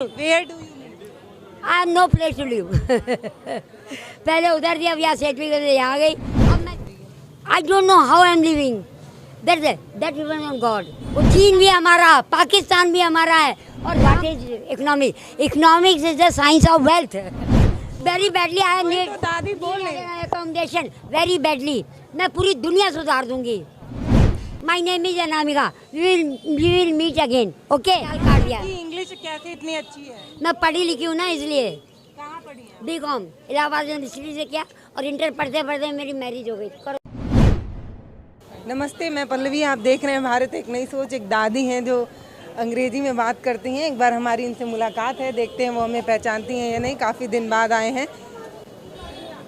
Where do you live? I am no place to live. पहले उधर थी, अब यहाँ सेटल करके यहाँ गई। अब मैं I don't know how I am living. That depends on God. वो चीन भी हमारा, पाकिस्तान भी हमारा है। और what is economics is the science of wealth. Very badly I need दादी बोल रही है। Accommodation very badly. मैं पूरी दुनिया सुधार दूंगी। My name is Anamika. We will meet again. Okay, काट दिया। इंग्लिश कैसे इतनी अच्छी है? मैं पढ़ी लिखी हूँ ना, इसलिए। कहाँ पढ़ी है? बीकॉम इलाहाबाद यूनिवर्सिटी से किया और इंटर पढ़ते पढ़ते मेरी मैरिज हो गई। करो। नमस्ते, मैं पल्लवी। आप देख रहे हैं भारत एक नई सोच। एक दादी हैं जो अंग्रेजी में बात करती हैं। एक बार हमारी इनसे मुलाकात है, देखते हैं वो हमें पहचानती हैं या नहीं। काफ़ी दिन बाद आए हैं।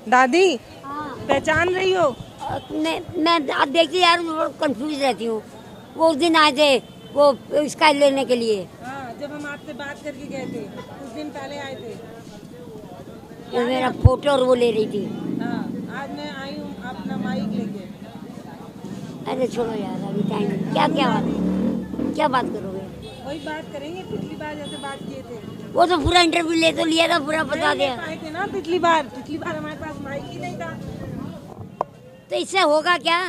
दादी, पहचान रही हो? मैं आप देखिए यार, कंफ्यूज रहती हूँ। वो उस दिन आए थे वो इसका लेने के लिए। हाँ, जब हम आपसे बात करके गए थे कुछ दिन पहले आए थे। वो मेरा फोटो और वो ले रही थी। हाँ, आज मैं आई हूँ अपना माइक लेके। अरे छोड़ो यार, अभी टाइम क्या बात करोगे? वही बात करेंगे, पिछली बार जैसे बात किए थे। वो तो पूरा इंटरव्यू ले तो लिया था, पूरा बता दिया। आए थे ना पिछली बार हमारे पास माइक ही नहीं था। तो इससे होगा क्या?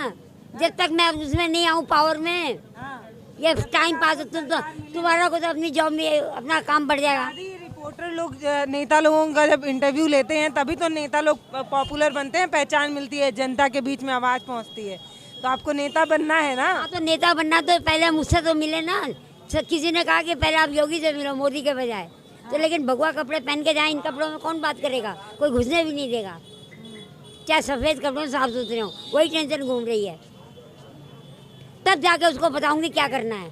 जब तक मैं उसमें नहीं आऊँ पावर में, ये टाइम पास तुम्हारा को तो अपनी जॉब में अपना काम बढ़ जाएगा। रिपोर्टर लोग, नेता लोगों का जब इंटरव्यू लेते हैं तभी तो नेता लोग पॉपुलर बनते हैं, पहचान मिलती है, जनता के बीच में आवाज पहुंचती है। तो आपको नेता बनना है ना? हाँ, तो नेता बनना तो पहले मुझसे तो मिले ना। किसी ने कहा कि पहले आप योगी से मिलो, मोदी के बजाय। तो लेकिन भगवा कपड़े पहन के जाए, इन कपड़ों में कौन बात करेगा? कोई घुसने भी नहीं देगा। चाहे सफेद कपड़ों साफ सुथरे हों, वही टेंशन घूम रही है। तब जाके उसको बताऊंगी क्या करना है।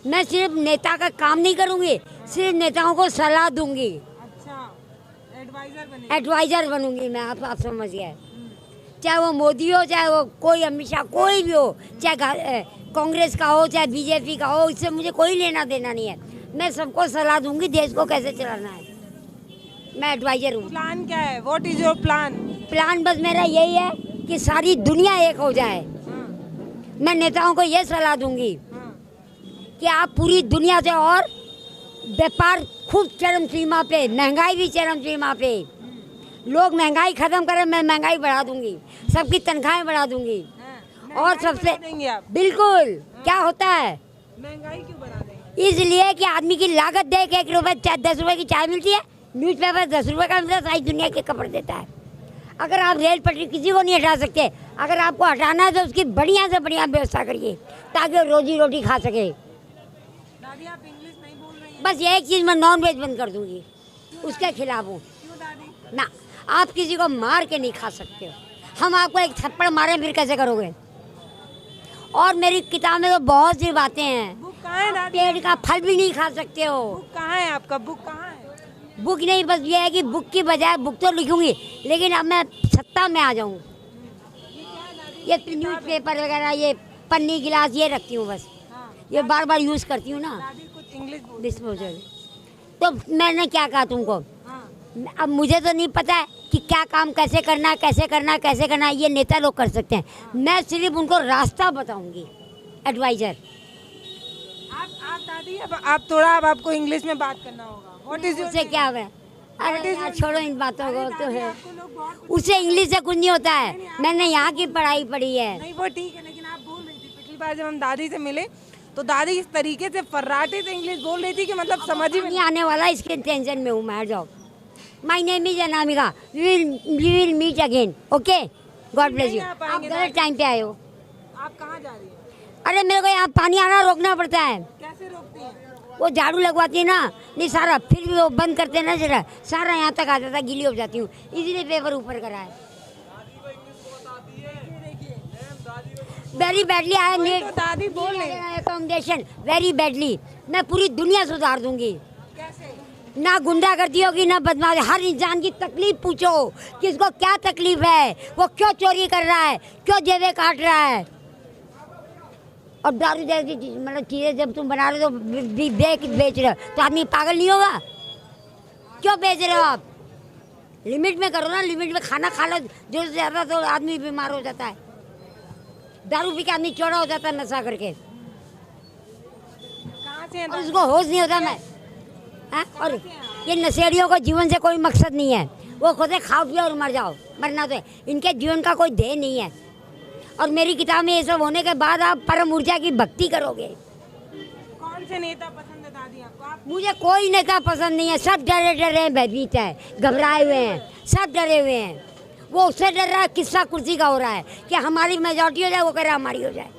मैं सिर्फ नेता का काम नहीं करूंगी, सिर्फ नेताओं को सलाह दूंगी। अच्छा, एडवाइजर बनूंगी मैं। आप समझ गए? चाहे वो मोदी हो, चाहे वो कोई अमित शाह, कोई भी हो, चाहे कांग्रेस का हो, चाहे बीजेपी का हो, इससे मुझे कोई लेना देना नहीं है। मैं सबको सलाह दूंगी देश को कैसे चलाना है। मैं एडवाइजर हूँ। प्लान क्या है? What is your plan? Plan बस मेरा यही है कि सारी दुनिया एक हो जाए। मैं नेताओं को ये सलाह दूंगी कि आप पूरी दुनिया से, और व्यापार खूब चरम सीमा पे, महंगाई भी चरम सीमा पे। लोग महंगाई खत्म करें, मैं महंगाई बढ़ा दूंगी, सबकी तनख्वाहें बढ़ा दूंगी। और सबसे बिल्कुल क्या होता है, महंगाई क्यों बढ़ा देंगे? इसलिए कि आदमी की लागत दे के 1 रुपये 10 रुपये की चाय मिलती है, न्यूज़पेपर 10 रुपये का मिलता है, सारी दुनिया के कपड़े देता है। अगर आप रेल पटरी किसी को नहीं हटा सकते, अगर आपको हटाना है तो उसकी बढ़िया से बढ़िया व्यवस्था करिए ताकि वो रोजी रोटी खा सके। दादी, आप इंग्लिश नहीं बोल रही हैं। बस एक चीज़, मैं नॉन वेज बंद कर दूंगी, उसके खिलाफ हूँ। क्यों दादी? ना, आप किसी को मार के नहीं खा सकते हो। हम आपको एक थप्पड़ मारे फिर कैसे करोगे? और मेरी किताब में तो बहुत सी बातें हैं। बुक कहाँ है दादी? पेड़ का फल भी नहीं खा सकते हो। बुक कहाँ है आपका? बुक कहाँ है? बुक नहीं, बस ये है कि बुक की बजाय बुक तो लिखूंगी, लेकिन अब मैं सत्ता में आ जाऊँ। ये न्यूज़पेपर वगैरह, ये पन्नी गिलास, ये रखती हूँ बस। ये बार बार यूज़ करती हूँ ना, दादी कुछ इंग्लिश बोल। डिस्पोजल। तो मैंने क्या कहा तुमको? हाँ। अब मुझे तो नहीं पता है कि क्या काम कैसे करना है, कैसे करना है, कैसे करना है। ये नेता लोग कर सकते हैं। मैं सिर्फ उनको रास्ता बताऊंगी, एडवाइजर। आप दादी, अब थोड़ा अब आपको इंग्लिश में बात करना होगा। व्हाट इज उससे क्या है? अरे यार छोड़ो इन बातों को। तो है उससे इंग्लिश से कुछ नहीं होता है। मैंने यहाँ की पढ़ाई पढ़ी है। नहीं, वो ठीक है, लेकिन आप बोल रही थी पिछली बार जब हम दादी से मिले तो दादी इस तरीके से फर्राटे से इंग्लिश बोल रही थी कि मतलब समझ ही में नहीं आने वाला, इसके टेंशन में हूँ मैं। जाओ, my name is Anamika. We will meet again. Okay, God bless you. आप गलत टाइम पे आए हो। आप कहाँ जा रही हैं? अरे मेरे को यहाँ पानी आना रोकना पड़ता है। कैसे रोकती हैं? वो झाड़ू लगवाती है ना, नहीं सारा, फिर भी वो बंद करते हैं ना, जरा सारा यहाँ तक आ जाता है, गीली हो जाती हूँ, इसीलिए पेपर ऊपर करा है। वेरी बैडली आई नीड दादी बोल रही हैं। Accommodation very badly. मैं पूरी दुनिया सुधार दूंगी। कैसे? ना गुंडागर्दी होगी, ना बदमाशी। हर इंसान की तकलीफ पूछो, किसको क्या तकलीफ है, वो क्यों चोरी कर रहा है, क्यों जेबें काट रहा है। और दारू जैसी मतलब चीज़ें जब तुम बना रहे हो तो बेच रहे हो, तो आदमी पागल नहीं होगा? क्यों बेच रहे हो आप? लिमिट में करो ना, लिमिट में खाना खा लो। जो ज़्यादा तो आदमी बीमार हो जाता है। दारू पी के आदमी चौड़ा हो जाता है नशा करके। कहाँ से हैं? और उसको होश नहीं होता। मैं हाँ? और ये नशेड़ियों को जीवन से कोई मकसद नहीं है, वो खुद खाओ पियो और मर जाओ, मरना तो है। इनके जीवन का कोई ध्येय नहीं है। और मेरी किताब में ये सब होने के बाद आप परम ऊर्जा की भक्ति करोगे। कौन से नेता पसंद है दादी आपको? आप मुझे कोई नेता पसंद नहीं है, सब डरे डरे हैं, भयभीत है, घबराए हुए हैं, सब डरे हुए हैं। वो उससे डर रहा है किस्सा कुर्सी का हो रहा है कि हमारी मेजॉरिटी हो जाए, वो कह रहा है हमारी हो जाए।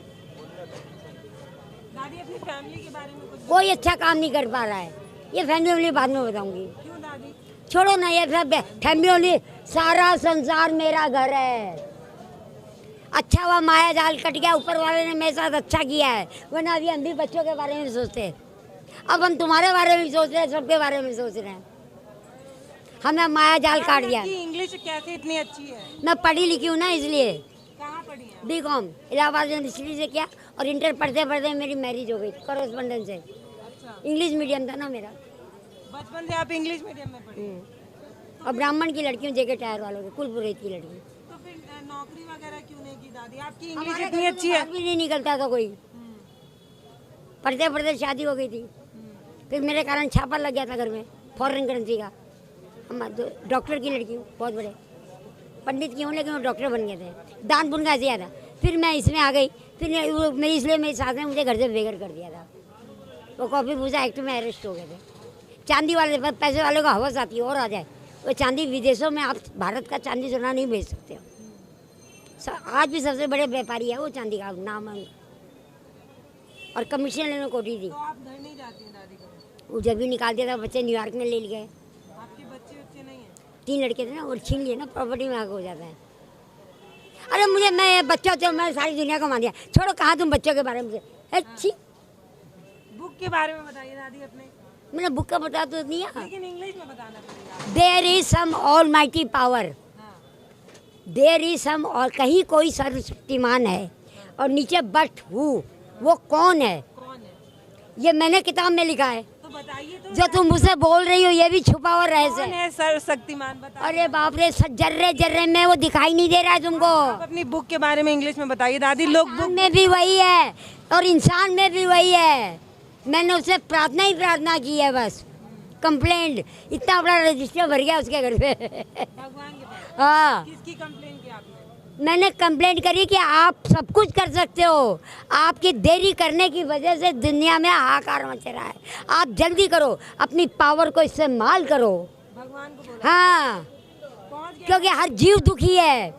दादी अपनी फैमिली के बारे में कुछ कोई अच्छा काम नहीं कर पा रहा है। ये फैमिली बाद में बताऊंगी, क्यों दादी? छोड़ो ना ये सब फैमिली। सारा संसार मेरा घर है। अच्छा हुआ माया जाल कट गया, ऊपर वाले ने मेरे साथ अच्छा किया है, वरना अभी हम भी बच्चों के बारे में सोचते। अब हम तुम्हारे बारे में सोच रहे हैं, सबके बारे में सोच रहे हैं। हमने माया जाल काट दिया। इंग्लिश कैसे इतनी अच्छी है? मैं पढ़ी लिखी हूँ ना, इसलिए। कहाँ पढ़ी है? बीकॉम इलाहाबाद यूनिवर्सिटी से किया, और इंटर पढ़ते पढ़ते मेरी मैरिज हो गई कॉरेस्पॉन्डेंस से। अच्छा, इंग्लिश मीडियम था ना मेरा। बचपन से आप इंग्लिश मीडियम में पढ़ी? और ब्राह्मण की लड़की हूँ, जेके टायर वालों की, कुलपुरोहित की लड़की। तो फिर नौकरी वगैरह क्यों नहीं की दादी? आपकी इंग्लिश हमारे इतनी घर अच्छी में है। बात भी नहीं निकलता था कोई। पढ़ते पढ़ते शादी हो गई थी, फिर मेरे कारण छापा लग गया था घर में, फॉरेन करेंसी का। हम डॉक्टर की लड़की हूँ, बहुत बड़े पंडित की हूँ, लेकिन वो डॉक्टर बन गए थे। दान पुण्य का ऐसे था। फिर मैं इसमें आ गई, फिर मेरी इसलिए मेरी सास ने मुझे घर से बेघर कर दिया था। वो कॉफी पूजा एक्ट में अरेस्ट हो गए थे। चांदी वाले पैसे वालों का हवस आती है और आ जाए, वो चांदी विदेशों में आप भारत का चांदी सोना नहीं बेच सकते हो। आज भी सबसे बड़े व्यापारी है वो, चांदी का नाम है। और कमीशन लेने को दी थी। तो आप घर नहीं जाती हैं दादी को? वो जब भी निकाल दिया था, बच्चे न्यूयॉर्क में ले गए। आपके बच्चे नहीं हैं? 3 लड़के थे ना, और छीन लिए ना, प्रॉपर्टी में आगे हो जाता है। अरे मुझे, मैं बच्चों से मैं सारी दुनिया को मान दिया। छोड़ो, कहाँ तुम बच्चों के बारे में से अच्छी। बुक के बारे में बताइए दादी अपने। मैंने बुक का बता तो नहीं है। लेकिन इंग्लिश में बताना पड़ेगा। There is some almighty power, हाँ। देयर इज सम, और कहीं कोई सर्वशक्तिमान है, और नीचे बट हु, वो कौन है? कौन है? ये मैंने किताब में लिखा है। तो बताइए तो। जो तुम मुझसे बोल रही हो, ये भी छुपा हुआ रहस्य कौन है। है सर्वशक्तिमान? बताइए। अरे बाप रे, जर्रे जर्रे में वो दिखाई नहीं दे रहा है तुमको। आप अपनी बुक के बारे में इंग्लिश में बताइए दादी। लोग बुक इंसान में भी वही है, और इंसान में भी वही है। मैंने उससे प्रार्थना ही प्रार्थना की है बस। कंप्लेंट, इतना बड़ा रजिस्टर भर गया उसके घर पे। भगवान के पास। हाँ, किसकी कंप्लेन की आपने? मैंने कंप्लेंट करी कि आप सब कुछ कर सकते हो, आपकी देरी करने की वजह से दुनिया में हाहाकार मच रहा है। आप जल्दी करो, अपनी पावर को इस्तेमाल करो। भगवान को बोला। हाँ, पहुंच गया। क्योंकि हर जीव दुखी है।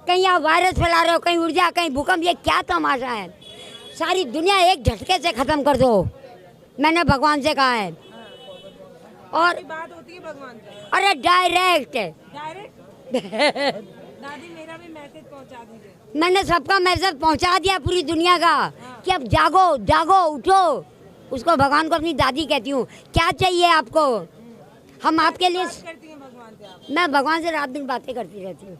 कहीं आप वायरस फैला रहे हो, कहीं ऊर्जा, कहीं भूकंप, ये क्या तमाशा है? सारी दुनिया एक झटके से खत्म कर दो, मैंने भगवान से कहा है। और की बात होती है भगवान से अरे डायरेक्ट डायरेक्ट। दादी मेरा भी मैसेज पहुंचा दीजिए। मैंने सबका मैसेज पहुंचा दिया पूरी दुनिया का कि अब जागो जागो, उठो। उसको, भगवान को अपनी दादी कहती हूँ। क्या चाहिए आपको? हम आपके लिए। बात करती हैं भगवान से आप? मैं भगवान से रात दिन बातें करती रहती हूँ।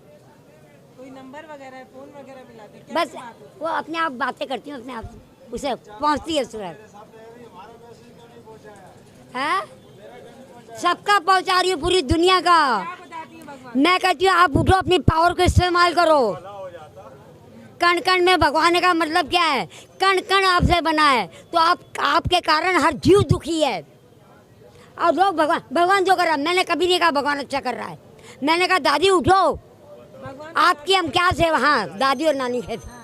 कोई नंबर वगैरह, फोन वगैरह मिलाते हैं? बस कैसे बात होती वो अपने आप बातें करती हूँ, अपने आप उसे पहुँचती है सूरत है। सबका पहुँचा रही हूँ, पूरी दुनिया का। है? क्या बताती हैं भगवान? मैं कहती हूँ आप उठो, अपनी पावर को इस्तेमाल करो। कण कण में भगवान का मतलब क्या है? कण कण आपसे बना है, तो आपके कारण हर जीव दुखी है। और लोग भगवान जो कर रहा है, मैंने कभी नहीं कहा भगवान अच्छा कर रहा है। मैंने कहा दादी उठो, भगवान आपकी हम क्या सेवा। हाँ, दादी और नानी कहते।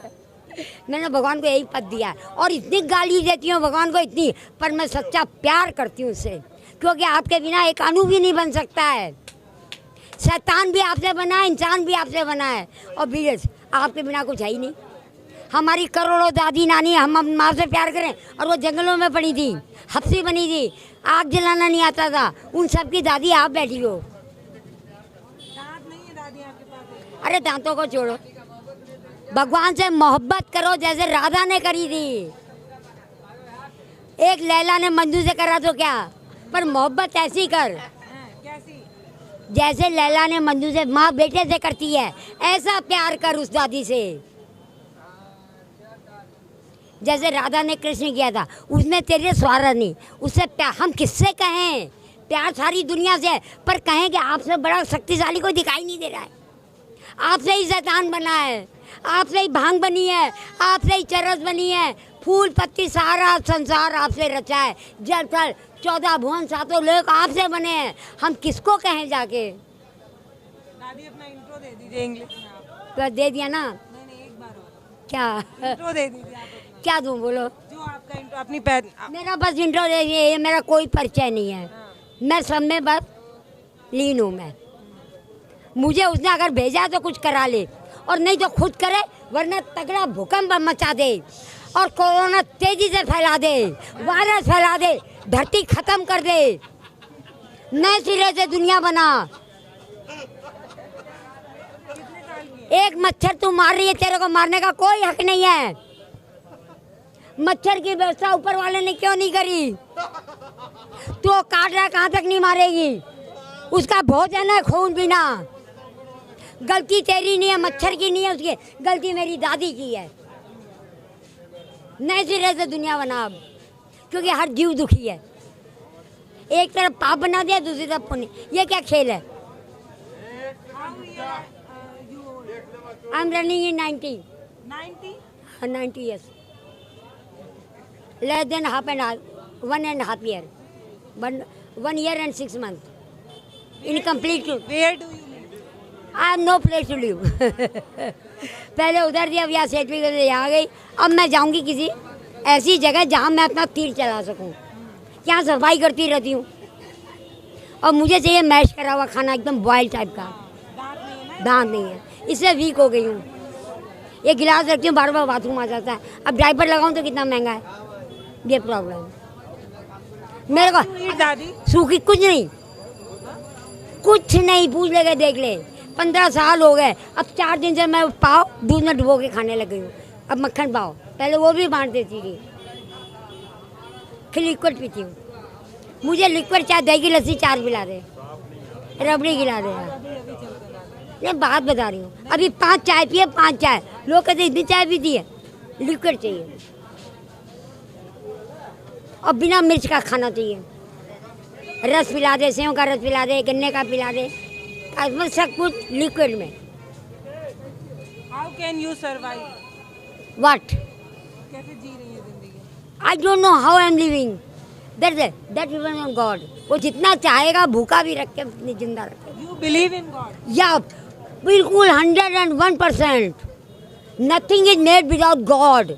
मैंने भगवान को यही पद दिया है, और इतनी गाली देती हूँ भगवान को, इतनी, पर मैं सच्चा प्यार करती हूँ उससे, क्योंकि आपके बिना एक अणु भी नहीं बन सकता है। शैतान भी आपसे बना है, इंसान भी आपसे बना है, और बीज आपके बिना कुछ है ही नहीं। हमारी करोड़ों दादी नानी, हम माँ से प्यार करें, और वो जंगलों में पड़ी थी, हफ्सी बनी थी, आग जलाना नहीं आता था, उन सब की दादी आप बैठी हो। दांत नहीं है दादी आपके पास? अरे दांतों को छोड़ो, भगवान से मोहब्बत करो जैसे राधा ने करी थी। एक लैला ने मंजू से करा तो क्या, पर मोहब्बत ऐसी कर कैसी? जैसे लैला ने मंजू से, माँ बेटे से करती है, ऐसा प्यार कर उस दादी से, जैसे राधा ने कृष्ण किया था। उसमें तेरे स्वार्थ नहीं, उससे प्यार। हम किससे कहें? प्यार सारी दुनिया से है, पर कहें कि आपसे बड़ा शक्तिशाली कोई दिखाई नहीं दे रहा है। आपसे ही शैतान बना है, आपसे ही भांग बनी है, आपसे ही चरस बनी है, फूल पत्ती सारा संसार आपसे रचा है, जल थल 14 भुवन सातों लोग आपसे बने हैं, हम किसको कहें जाके। दादी अपना इंट्रो दे दीजिए इंग्लिश में आप। तो दे दिया ना। नहीं एक बार और क्या इंट्रो दे दीजिए आप अपना। क्या दूं बोलो। जो आपका इंट्रो अपनी मेरा बस इंट्रो दे दिए, ये मेरा कोई परिचय नहीं है। मैं सब में बस लीन हूँ। मैं मुझे उसने अगर भेजा है तो कुछ करा ले, और नहीं तो खुद करे, वरना तगड़ा भूकंप मचा दे और कोरोना तेजी से फैला दे, वायरस फैला दे, धरती खत्म कर दे, नए सिरे से दुनिया बना। एक मच्छर तू मार रही है, तेरे को मारने का कोई हक नहीं है। मच्छर की व्यवस्था ऊपर वाले ने क्यों नहीं करी? तो काट रहा, कहाँ तक नहीं मारेगी? उसका भोजन है खून पीना। गलती तेरी नहीं है, मच्छर की नहीं है, उसकी गलती मेरी दादी की है। नए सिरे से दुनिया बना अब, क्योंकि हर जीव दुखी है। एक तरफ पाप बना दिया, दूसरी तरफ पुण्य। ये क्या खेल है? I am running in 90 years. Less than half and half, 1.5 year. 1 year and 6 months. Incomplete. Where do you live? I have no place to live. पहले उधर थी, अब यहाँ सेट भी करके यहाँ गई। अब मैं जाऊँगी किसी ऐसी जगह जहाँ मैं अपना तीर चला सकूँ। यहाँ सफाई करती रहती हूँ, और मुझे चाहिए मैश करा हुआ खाना, एकदम बॉयल टाइप का। दांत नहीं है, इससे वीक हो गई हूँ। ये गिलास रखती हूँ, बार बार बाथरूम आ जाता है। अब डायपर लगाऊँ तो कितना महंगा है, ये प्रॉब्लम मेरे को। दादी सूखी कुछ नहीं पूछ लेगा, देख ले। 15 साल हो गए, अब 4 दिन से मैं पाव दूध में डुबो के खाने लग गई हूँ। अब मक्खन पाव, पहले वो भी बांट देती थी। फिर लिक्विड पीती हूँ। मुझे लिक्विड चाय, दही की लस्सी 4 पिला दे, रबड़ी खिला दे यार। ये बात बता रही हूँ। अभी 5 चाय पिए, 5 चाय। लोग कहते इतनी चाय पीती है, लिक्विड चाहिए और बिना मिर्च का खाना चाहिए। रस पिला दे, सेव का रस पिला दे, गन्ने का पिला दे, सब कुछ लिक्विड में। How can you survive? What? कैसे जी रही है जिंदगी? आई don't know how I am living. That depends on God. वो जितना चाहेगा भूखा भी रख के जिंदा रखे। You believe in God? या बिल्कुल 101%। Nothing is made without God,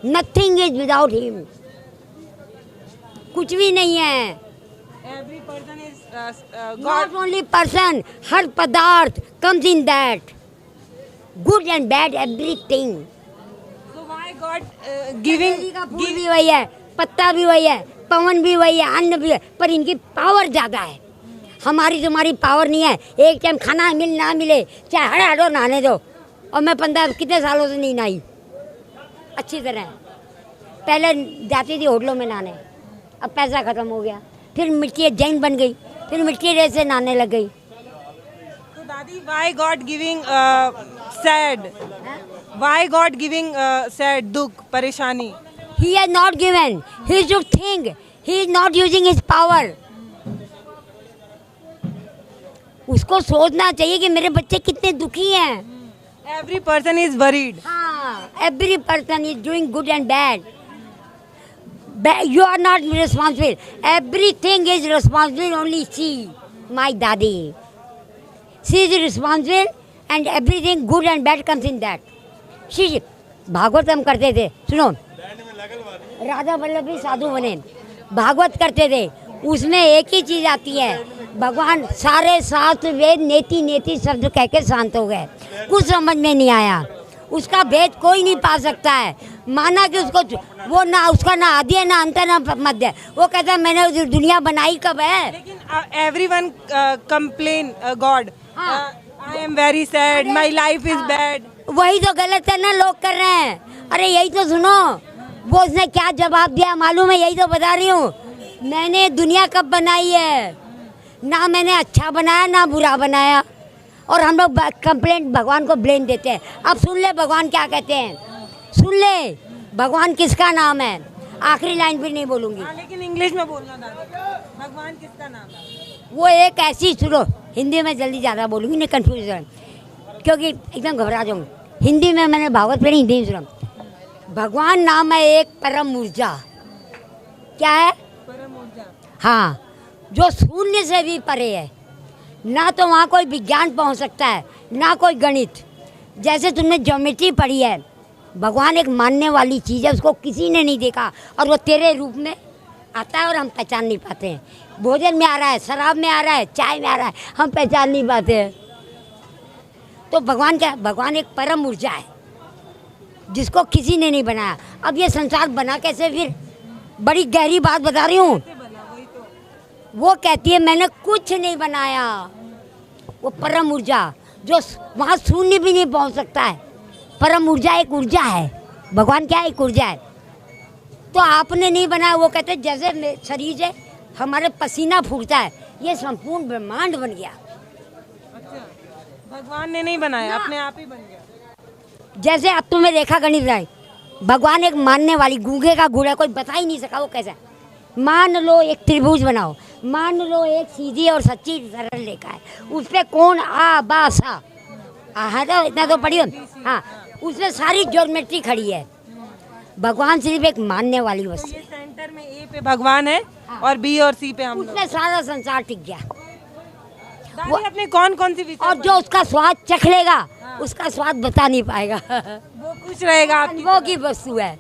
nothing is without him. कुछ भी नहीं है। Every person is Not God. only person, हर पदार्थ comes in that. Good and bad, everything. So why God giving? Lily का फूल भी वही है, पत्ता भी वही है, पवन भी वही है, अन्न भी है, पर इनकी पावर ज़्यादा है। हमारी तुम्हारी पावर नहीं है। एक टाइम खाना मिल ना मिले, चाहे हटो नहाने दो। और मैं 15 कितने सालों से नहीं नहाई अच्छी तरह। पहले जाती थी होटलों में नहाने, अब पैसा ख़त्म हो गया। फिर मिट्टी जैन बन गई, फिर मिट्टी रेत से नहाने लग गई। तो दादी, why God giving sad? Why God giving sad, दुख, परेशानी? He has not given. He should think. He is not using his power. उसको सोचना चाहिए कि मेरे बच्चे कितने दुखी हैं। Every person is worried. हाँ, every person is doing good and bad. You are not responsible. Everything is responsible only she, my daddy. She is responsible and everything good and bad comes in that. She, Bhagavat हम करते थे, सुनो, राधा वल्लभ भी साधु बने, भागवत करते थे। उसमें एक ही चीज़ आती है, भगवान सारे शास्त्र वेद नेति नेति शब्द कह के शांत हो गए। कुछ समझ में नहीं आया, उसका भेद कोई नहीं पा सकता है। माना कि उसको वो ना, उसका ना आदि है ना अंत है ना मध्य है। वो कहता है मैंने दुनिया बनाई कब है। लेकिन everyone complain God. I am very sad. My life is bad. वही तो गलत है ना, लोग कर रहे हैं। अरे यही तो सुनो, वो उसने क्या जवाब दिया मालूम है? यही तो बता रही हूँ। मैंने दुनिया कब बनाई है? ना मैंने अच्छा बनाया ना बुरा बनाया। और हम लोग कंप्लेंट भगवान को ब्लेम देते हैं। अब सुन ले भगवान क्या कहते हैं, सुन ले भगवान किसका नाम है। आखिरी लाइन भी नहीं बोलूँगी। लेकिन इंग्लिश में बोलना दादी, भगवान किसका नाम है? वो एक ऐसी, सुनो हिंदी में जल्दी ज़्यादा बोलूँगी, नहीं कन्फ्यूज है क्योंकि एकदम घबरा जाऊँगी। हिंदी में मैंने भागवत पढ़ी, हिंदी में सुना। भगवान नाम है एक परम ऊर्जा। क्या है? परम ऊर्जा। हाँ, जो शून्य से भी परे है। ना तो वहाँ कोई विज्ञान पहुँच सकता है, ना कोई गणित। जैसे तुमने ज्योमेट्री पढ़ी है, भगवान एक मानने वाली चीज़ है, उसको किसी ने नहीं देखा और वो तेरे रूप में आता है और हम पहचान नहीं पाते हैं। भोजन में आ रहा है, शराब में आ रहा है, चाय में आ रहा है, हम पहचान नहीं पाते हैं। तो भगवान क्या? भगवान एक परम ऊर्जा है जिसको किसी ने नहीं बनाया। अब ये संसार बना कैसे? फिर बड़ी गहरी बात बता रही हूँ। वो कहती है मैंने कुछ नहीं बनाया। वो परम ऊर्जा जो वहाँ शून्य भी नहीं पहुँच सकता है। परम ऊर्जा एक ऊर्जा है। भगवान क्या है? एक ऊर्जा है। तो आपने नहीं बनाया। वो कहते हैं जैसे शरीर से हमारे पसीना फूटता है, ये संपूर्ण ब्रह्मांड बन गया। अच्छा, भगवान ने नहीं बनाया, अपने आप ही बन गया। जैसे अब तुम्हें रेखा गणित है, भगवान एक मानने वाली, गूंगे का गूढ़ा कोई बता ही नहीं सका वो कैसा। मान लो एक त्रिभुज बनाओ, मान लो एक सीधी और सच्ची सरल रेखा है, उस पर कोण आ बा सा है तो इतना तो पढ़ी हो। हाँ, उसमें सारी ज्योमेट्री खड़ी है। भगवान सिर्फ एक मानने वाली वस्तु। ये सेंटर में ए पे भगवान है और बी और सी पे हम लोग। उसमें सारा संसार टिक गया। दादी अपने कौन कौन सी विषय और जो उसका स्वाद चख लेगा, उसका स्वाद बता नहीं पाएगा। वो खुश रहेगा। आपकी वो की वस्तु है।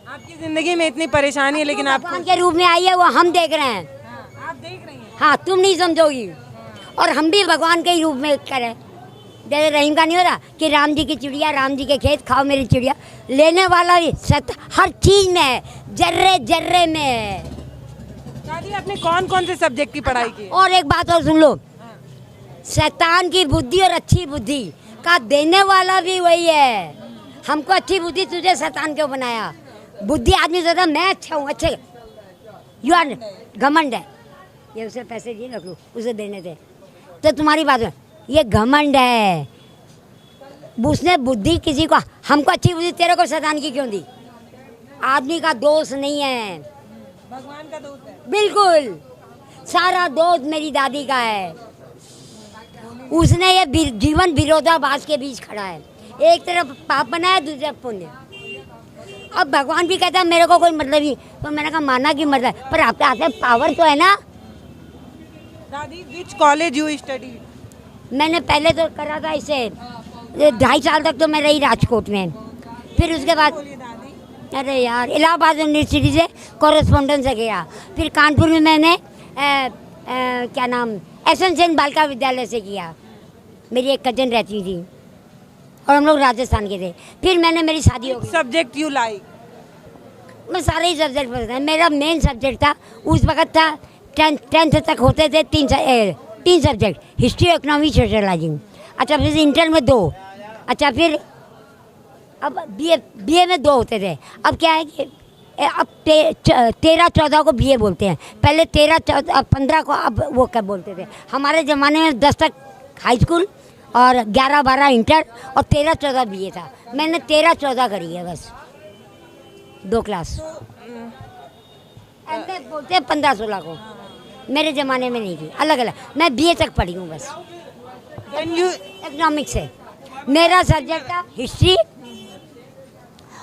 आपकी जिंदगी में इतनी परेशानी है, लेकिन आप भगवान के रूप में आई है, वो हम देख रहे हैं। आप देख रही हैं। हाँ, तुम नहीं समझोगी। और हम भी भगवान के ही रूप में करें। जैसे रहीम का नहीं हो रहा कि राम जी की चिड़िया, राम जी के खेत, खाओ मेरी चिड़िया। लेने वाला भी सत्य हर चीज में है, जर्रे जर्रे में है। दादी आपने कौन कौन से सब्जेक्ट की पढ़ाई की? और एक बात और सुन लो, शैतान की बुद्धि और अच्छी बुद्धि का देने वाला भी वही है। हमको अच्छी बुद्धि, तुझे शैतान क्यों बनाया? बुद्धि आदमी सोचता मैं अच्छा हूँ, अच्छे यू आर घमंड है। ये उसे पैसे दिए, रख लो, उसे देने थे तो तुम्हारी बात है। ये घमंड है। उसने बुद्धि किसी को, हमको अच्छी बुद्धि, तेरे को शैतान की क्यों दी? आदमी का दोष नहीं है, भगवान का दोस्त है। बिल्कुल सारा दोष मेरी दादी का है। उसने ये जीवन विरोधाभास के बीच खड़ा है। एक तरफ पाप बनाया, दूसरी तरफ पुण्य। अब भगवान भी कहता है मेरे को कोई मतलब नहीं। तो मैंने कहा माना कि मतलब, पर आपके हाथ में पावर तो है ना। दादी विच कॉलेज यू स्टडी? मैंने पहले तो करा था इसे 2.5 साल तक तो मैं रही राजकोट में। फिर उसके बाद अरे यार इलाहाबाद यूनिवर्सिटी से कॉरेस्पॉन्डेंस से गया। फिर कानपुर में मैंने क्या नाम एसएन सेन बालिका विद्यालय से किया। मेरी एक कजन रहती थी और हम लोग राजस्थान के थे। फिर मैंने मेरी शादी हो गई। Subject you like? मैं सारे ही सब्जेक्ट पढ़ता है। मेरा मेन सब्जेक्ट था उस वक्त था 10th तक होते थे 3 सब्जेक्ट, हिस्ट्री, इकोनॉमी, सोशलाइजिंग। अच्छा, फिर इंटर में 2। अच्छा, फिर अब बीए में 2 होते थे। अब क्या है कि अब 13-14 को बीए बोलते हैं। पहले 13-14 15 को अब वो क्या बोलते थे। हमारे ज़माने में 10 तक हाई स्कूल और 11-12 इंटर और 13-14 बीए था। मैंने 13-14 करी है बस, 2 क्लास। ऐसे बोलते हैं 15-16 को। मेरे ज़माने में नहीं थी, अलग अलग। मैं बीए तक पढ़ी हूँ बस। इकोनॉमिक्स है मेरा सब्जेक्ट था, हिस्ट्री।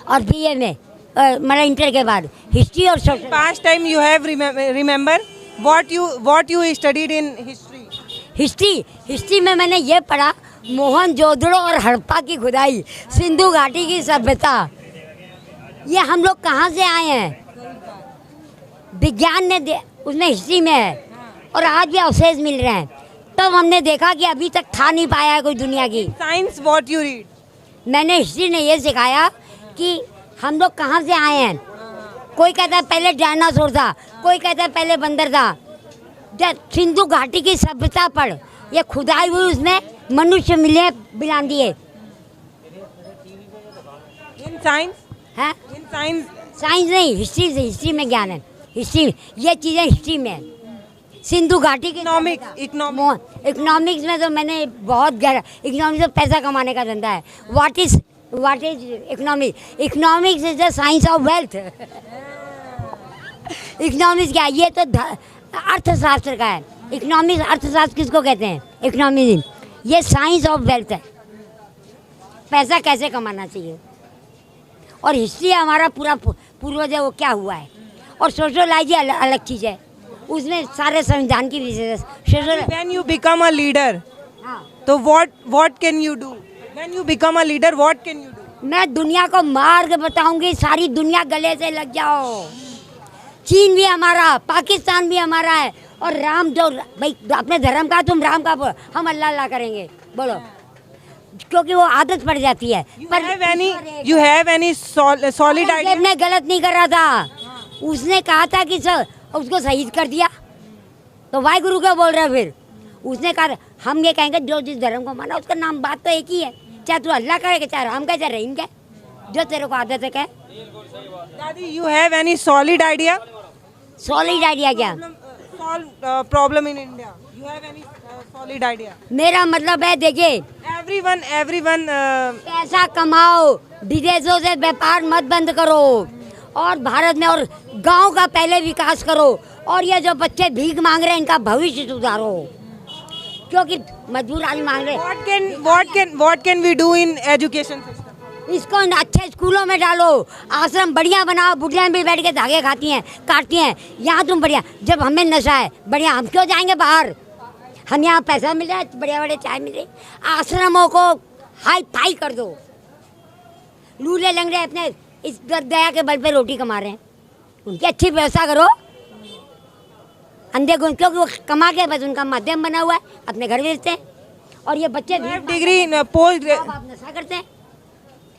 और बीए में मतलब इंटर के बाद हिस्ट्री और social. Past time you have remember what you studied in history? History में मैंने ये पढ़ा, मोहनजोदड़ो और हड़प्पा की खुदाई, सिंधु घाटी की सभ्यता। ये हम लोग कहाँ से आए हैं? विज्ञान ने उसमें हिस्ट्री में है और आज भी अवशेष मिल रहे हैं। तब हमने देखा कि अभी तक खा नहीं पाया है कोई दुनिया की। Science what you read? मैंने हिस्ट्री ने ये सिखाया कि हम लोग कहाँ से आए हैं। कोई कहता है पहले डायनासोर था, कोई कहता है पहले बंदर था। जब सिंधु घाटी की सभ्यता पढ़, ये खुदाई हुई, उसमें मनुष्य मिले बिलान दिए। इन साइंस है? In science? साइंस नहीं, हिस्ट्री से, हिस्ट्री में ज्ञान है। हिस्ट्री में ये चीज़ें हिस्ट्री में है। सिंधु घाटी की इकोनॉमिक्स में तो मैंने बहुत गहरा, इकोनॉमिक्स तो पैसा कमाने का धंधा है। What is economics? Economics is the science of wealth. Economics क्या है? ये तो अर्थशास्त्र का है। इकोनॉमिक्स, अर्थशास्त्र किसको कहते हैं? इकोनॉमिक्स ये साइंस ऑफ वेल्थ है। पैसा कैसे कमाना चाहिए, और हिस्ट्री हमारा पूरा पूर्वज है वो क्या हुआ है, और सोशलाइज अलग चीज़ है, उसमें सारे संविधान की विशेष social. When you become a leader, हाँ, तो what can you do? When you become a leader, what can you do? मैं दुनिया को मार्ग बताऊंगी, सारी दुनिया गले से लग जाओ। चीन भी हमारा, पाकिस्तान भी हमारा है, और राम जो भाई अपने धर्म का, तुम राम का बोलो, हम अल्लाह अल्लाह करेंगे बोलो, क्योंकि वो आदत पड़ जाती है। You have any solid idea? ने गलत नहीं कर रहा था, उसने कहा था कि सर उसको शहीद कर दिया, तो वाहिगुरु क्या बोल रहा है फिर? उसने कहा हम ये कहेंगे जो जिस धर्म को माना उसका नाम, बात तो एक ही है, चाहे तू अल्लाह कहे, चाहे राम कहे, चाहे रहीम कहे, जो तेरे को आदत है कहे। दादी, you have any solid idea? Solid idea क्या? Solve problem in India. You have any solid idea? मेरा मतलब है, देखिए, Everyone पैसा कमाओ, विदेशों से व्यापार मत बंद करो, और भारत में और गांव का पहले विकास करो, और ये जो बच्चे भीख मांग रहे हैं इनका भविष्य सुधारो, क्योंकि मजबूर आदमी मांग रहे हैं। what can we do in education system? इसको अच्छे स्कूलों में डालो, आश्रम बढ़िया बनाओ, बुढ़ियाँ भी बैठ के धागे खाती हैं, काटती हैं, यहाँ तुम बढ़िया, जब हमें नशा है बढ़िया, हम क्यों जाएंगे बाहर? हम यहाँ पैसा मिल रहा है, बढ़िया बढ़िया चाय मिल रही, आश्रमों को हाई फाई कर दो। लूले लंगड़े अपने इस दया के बल पे रोटी कमा रहे हैं, उनकी अच्छी व्यवस्था करो। अंधे गुण, क्योंकि वो कमा के बस उनका माध्यम बना हुआ है, अपने घर भेजते हैं, और ये बच्चे डिग्री पोस्ट नशा करते हैं,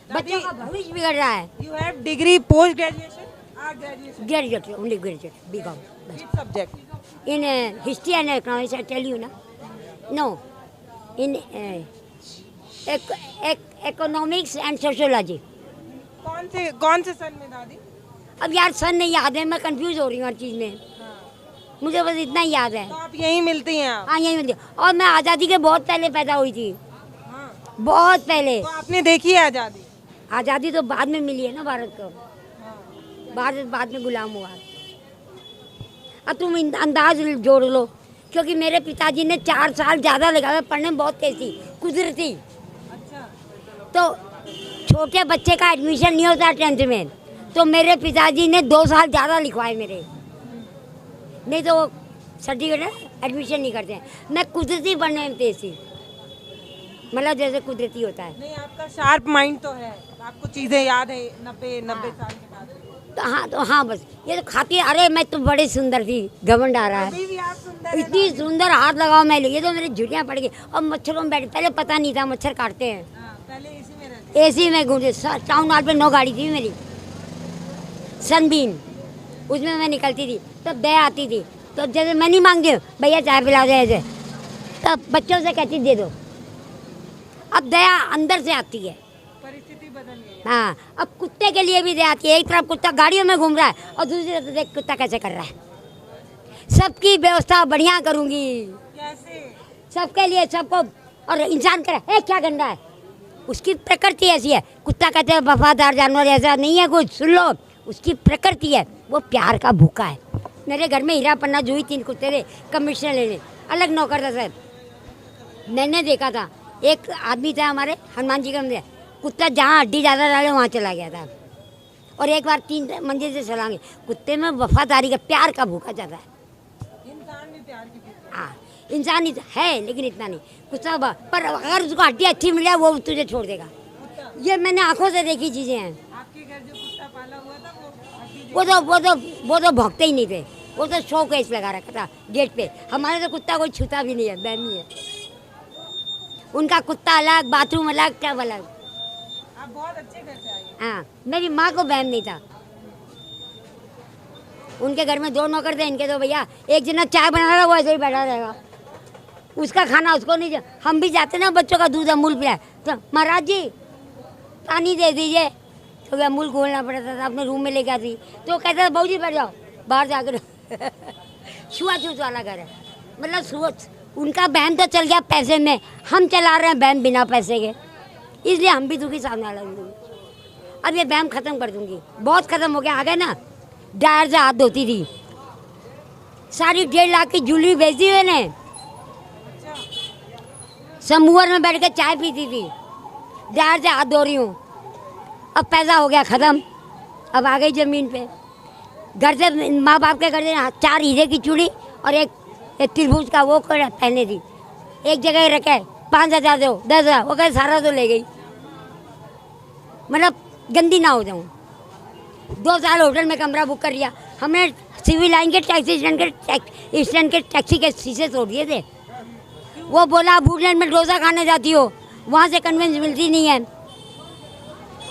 बच्चों का भविष्य बिगड़ रहा है। You have degree post graduation or graduation? Graduate, only graduate, BCom. Which subject? In history and economics, I tell you na. No, in economics and sociology. कौन से सन में दादी? अब यार सन नहीं याद है, मैं कंफ्यूज हो रही हूँ हर चीज़ में, मुझे बस इतना ही याद है। तो आप यहीं मिलती हैं आप? हाँ, यहीं मिलती है, और मैं आज़ादी के बहुत पहले पैदा हुई थी, बहुत पहले। तो आपने देखी है आज़ादी? आज़ादी तो बाद में मिली है ना भारत को, भारत बाद में गुलाम हुआ। अब तुम अंदाज जोड़ लो, क्योंकि मेरे पिताजी ने 4 साल ज़्यादा लगाया, पढ़ने में बहुत तेज थी, कुदरती। अच्छा। तो छोटे बच्चे का एडमिशन नहीं होता 10th में, तो मेरे पिताजी ने 2 साल ज़्यादा लिखवाए मेरे, नहीं तो वो सर्टिफिकेट एडमिशन नहीं करते हैं। मैं कुदरती पढ़ने में तेज थी, मतलब जैसे कुदरती होता है। नहीं, आपका शार्प माइंड तो है, आपको चीजें याद है 90 साल के बाद। तो हाँ बस ये तो खाती है। अरे मैं तो बड़ी सुंदर थी, घमंड आ रहा अभी भी आप सुंदर है, इतनी सुंदर, हाथ लगाओ मैं, ये तो मेरी झुर्रियाँ पड़ गई, और मच्छरों में बैठ, पहले पता नहीं था मच्छर काटते हैं। पहले एसी में रहते? एसी में घूमते, टाउन हॉल पे 9 गाड़ी थी मेरी, सनबीन, उसमें मैं निकलती थी, तब दया आती थी, तो जैसे मैं नहीं मांगती हूँ भैया चाय पिला दे ऐसे, तब बच्चों से कहती दे दो। अब दया अंदर से आती है, परिस्थिति बदल गई। हाँ, अब कुत्ते के लिए भी दया आती है। एक तरफ कुत्ता गाड़ियों में घूम रहा है, और दूसरी तरफ देख कुत्ता कैसे कर रहा है। सबकी व्यवस्था बढ़िया करूँगी, कैसे? सबके लिए, सबको। और इंसान करे क्या गंदा है, उसकी प्रकृति ऐसी है। कुत्ता कहते हैं वफादार जानवर, ऐसा नहीं है कुछ, सुन लो, उसकी प्रकृति है, वो प्यार का भूखा है। मेरे घर में हीरा पन्ना जूही 3 कुत्ते थे, कमिश्नर लेने, अलग नौकर था साहब। मैंने देखा था, एक आदमी था हमारे हनुमान जी का मंदिर, कुत्ता जहाँ हड्डी ज़्यादा डाले वहाँ चला गया था, और एक बार 3 मंजिल से छलांगे। कुत्ते में वफादारी का, प्यार का भूखा ज़्यादा है। इंसान भी प्यार की भूख। हाँ, इंसान है लेकिन इतना नहीं। कुत्ता पर अगर उसको हड्डी अच्छी मिल जाए वो तुझे छोड़ देगा। ये मैंने आंखों से देखी चीज़ें हैं। आपके घर जो कुत्ता पाला हुआ था वो तो भौंकते ही नहीं थे, वो तो शो केस लगा रखा था गेट पे। हमारे तो कुत्ता कोई छूता भी नहीं है, बैमी है। उनका कुत्ता अलग, बाथरूम अलग, टब अलग। आप बहुत अच्छे घर से आई हैं। हाँ, मेरी माँ को बहम नहीं था। उनके घर में 2 नौकर थे, इनके तो भैया एक जना चाय बना रहा, वो ऐसे ही बैठा रहेगा, उसका खाना उसको नहीं। हम भी जाते ना बच्चों का दूध अमूल पिलाए, तो महाराज जी पानी दे दीजिए, तो अमूल खोलना पड़ता था, अपने रूम में लेके आती। तो कहता था बहू जी बैठ जाओ बाहर जाकर। छुआछूत वाला घर है, मतलब उनका बहन तो चल गया पैसे में, हम चला रहे हैं बहन बिना पैसे के, इसलिए हम भी दुखी सामने वाला दूँगी। अब ये बहन ख़त्म कर दूँगी, बहुत ख़त्म हो गया। आ गए ना, डायर से हाथ धोती थी, सारी 1.5 लाख की ज्वेलरी बेची मैंने, समूहर में बैठ के चाय पीती थी, डायर से हाथ धो रही हूँ। अब पैसा हो गया ख़त्म, अब आ गई ज़मीन पे। घर से माँ बाप के घर से 4 हीरे की चूड़ी और एक त्रिभुज का वो पहने थी, एक जगह रखे 5,000 दो 10,000, वो कहे सारा तो ले गई। मतलब गंदी ना हो जाऊँ। 2 साल होटल में कमरा बुक कर लिया हमने, सिविल लाइन के टैक्सी स्टैंड के टैक्सी के शीशे तोड़ दिए थे। वो बोला आप वुडलैंड में डोसा खाने जाती हो, वहाँ से कन्वेंस मिलती नहीं है।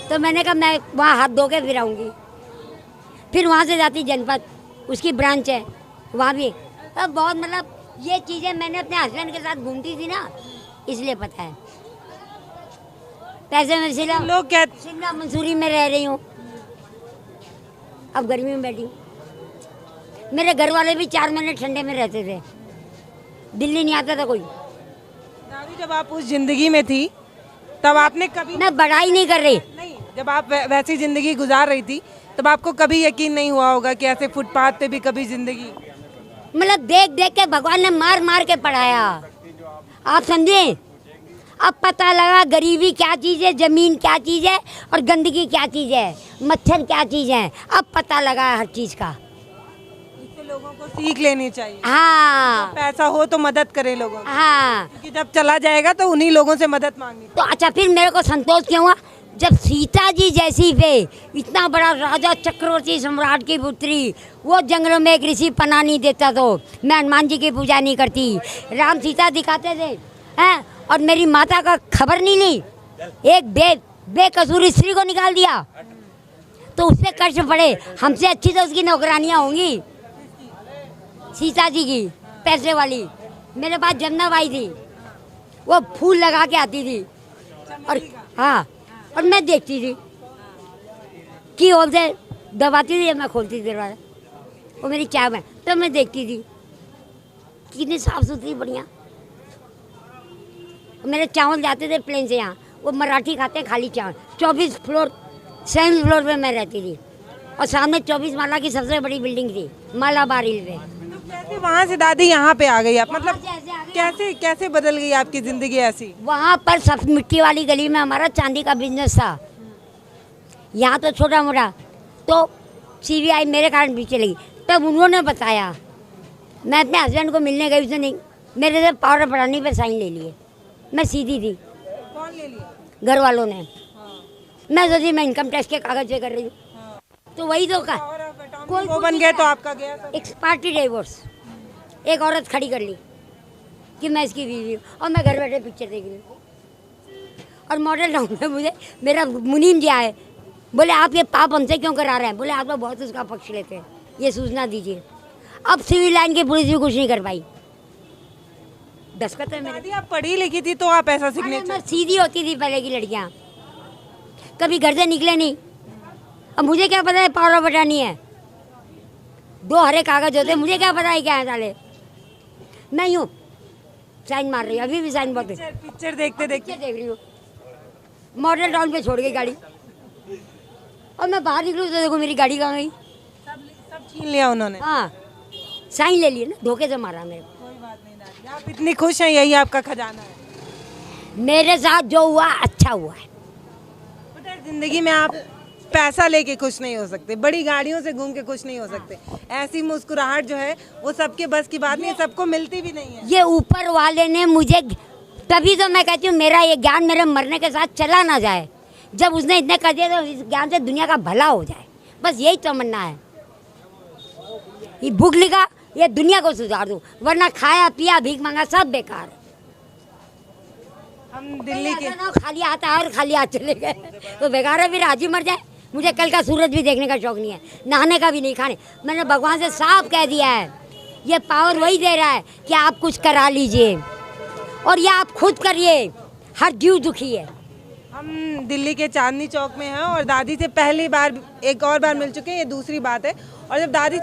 तो मैंने कहा मैं वहाँ हाथ धो के फिर आऊँगी। फिर वहाँ से जाती जनपद, उसकी ब्रांच है वहाँ भी। अब बहुत मतलब ये चीज़ें मैंने अपने हस्बैंड के साथ घूमती थी ना, इसलिए पता है। पैसे में शिमला मंसूरी में रह रही हूँ, अब गर्मी में बैठी हूँ। मेरे घर वाले भी 4 महीने ठंडे में रहते थे, दिल्ली नहीं आता था कोई। दादी जब आप उस जिंदगी में थी तब आपने कभी, मैं बड़ाई नहीं कर रही, नहीं जब आप वैसी जिंदगी गुजार रही थी तब आपको कभी यकीन नहीं हुआ होगा कि ऐसे फुटपाथ पे भी कभी जिंदगी, मतलब देख देख के भगवान ने मार मार के पढ़ाया। आप समझे? अब पता लगा गरीबी क्या चीज़ है, ज़मीन क्या चीज़ है और गंदगी क्या चीज़ है, मच्छर क्या चीज़ है। अब पता लगा हर चीज़ का। इससे लोगों को सीख लेनी चाहिए। हाँ, पैसा हो तो मदद करे लोगों की, हाँ। क्योंकि जब चला जाएगा तो उन्हीं लोगों से मदद मांगनी। तो अच्छा, फिर मेरे को संतोष क्यों हुआ जब सीता जी जैसी पे इतना बड़ा राजा चक्रवर्ती सम्राट की पुत्री, वो जंगलों में एक ऋषि पनाह नहीं देता तो मैं हनुमान जी की पूजा नहीं करती। राम सीता दिखाते थे हैं, और मेरी माता का खबर नहीं ली, एक बेकसूर स्त्री को निकाल दिया, तो उस पर कष्ट पड़े। हमसे अच्छी तो उसकी नौकरानियाँ होंगी, सीता जी की पैसे वाली। मेरे पास जमुनाबाई थी, वो फूल लगा के आती थी, और हाँ, और मैं देखती थी कि होल से दबाती थी, मैं खोलती थी दरवाजा, वो मेरी चाय में, तो मैं देखती थी कितनी साफ सुथरी बढ़िया। मेरे चावल जाते थे प्लेन से यहाँ, वो मराठी खाते हैं खाली चावल। 24 फ्लोर 7 फ्लोर पे मैं रहती थी, और सामने 24 माला की सबसे बड़ी बिल्डिंग थी मालाबार हिल पे। तो कैसे वहाँ से दादी यहाँ पे आ गई आप, मतलब कैसे बदल गई आपकी जिंदगी ऐसी? वहाँ पर सब मिट्टी वाली गली में हमारा चांदी का बिजनेस था, यहाँ तो छोटा मोटा। तो CBI मेरे कारण पीछे लगी, तब उन्होंने बताया। मैं अपने हस्बैंड को मिलने गई, उसने नहीं, मेरे से पावर ऑफ अटॉर्नी पे साइन ले लिए। मैं सीधी थी। कौन ले लिया? घर वालों ने। हाँ। मैं सोची मैं इनकम टैक्स के कागज पे कर रही हूँ। हाँ। तो वही तो का कोई वो बन गया तो आपका गया सब। एक पार्टी डिवोर्स, एक औरत खड़ी कर ली कि मैं इसकी बीवी हूँ, और मैं घर बैठे पिक्चर देख रही हूँ। और मॉडल टाउन में मुझे मेरा मुनीम जी आए, बोले आप ये पाप हमसे क्यों करा रहे हैं? बोले आप लोग बहुत उसका पक्ष लेते हैं, ये सूचना दीजिए। अब सिविल लाइन की पुलिस भी कुछ नहीं कर पाई। दस्खत है मेरे। दादी आप पढ़ी लिखी थी तो आप ऐसा सीखने मैं सीधी होती थी पहले की लड़कियाँ, कभी घर से निकले नहीं। अब मुझे क्या पता है पावर ऑफ अटॉर्नी है, 2 हरे कागज होते, मुझे क्या पता है क्या है साले। मैं यूँ साइन मार रही हूँ, अभी भी साइन बहुत पिक्चर देखते देखते देख रही हूँ। मॉडल टाउन पे छोड़ गई गाड़ी, और मैं बाहर निकलूँ तो देखो मेरी गाड़ी कहाँ गई। सब छीन लिया उन्होंने। हाँ, साइन ले लिए ना, धोखे से मारा मेरे को। कोई बात नहीं दादी, आप इतनी खुश हैं, यही आपका खजाना है। मेरे साथ जो हुआ अच्छा हुआ है। पता है जिंदगी में आप पैसा लेके खुश नहीं हो सकते, बड़ी गाड़ियों से घूम के खुश नहीं हो सकते। ऐसी मुस्कुराहट जो है वो सबके बस की बात नहीं, सबको मिलती भी नहीं है। ये ऊपर वाले ने मुझे, तभी तो मैं कहती हूँ मेरा ये ज्ञान मेरे मरने के साथ चला ना जाए। जब उसने इतने कर दिया तो इस ज्ञान से दुनिया का भला हो जाए, बस यही तमन्ना है। ये भूख लिखा, ये दुनिया को सुधार दूँ, वरना खाया पिया भीख मांगा सब बेकार। हम दिल्ली के खाली आता है और खाली हाथ चले गए तो बेकार है, फिर आज ही मर जाए। मुझे कल का सूरज भी देखने का शौक नहीं है, नहाने का भी नहीं, खाने। मैंने भगवान से साफ कह दिया है, ये पावर वही दे रहा है कि आप कुछ करा लीजिए, और ये आप खुद करिए। हर जीव दुखी है। हम दिल्ली के चांदनी चौक में हैं और दादी से पहली बार, एक और बार मिल चुके हैं, ये दूसरी बात है। और जब दादी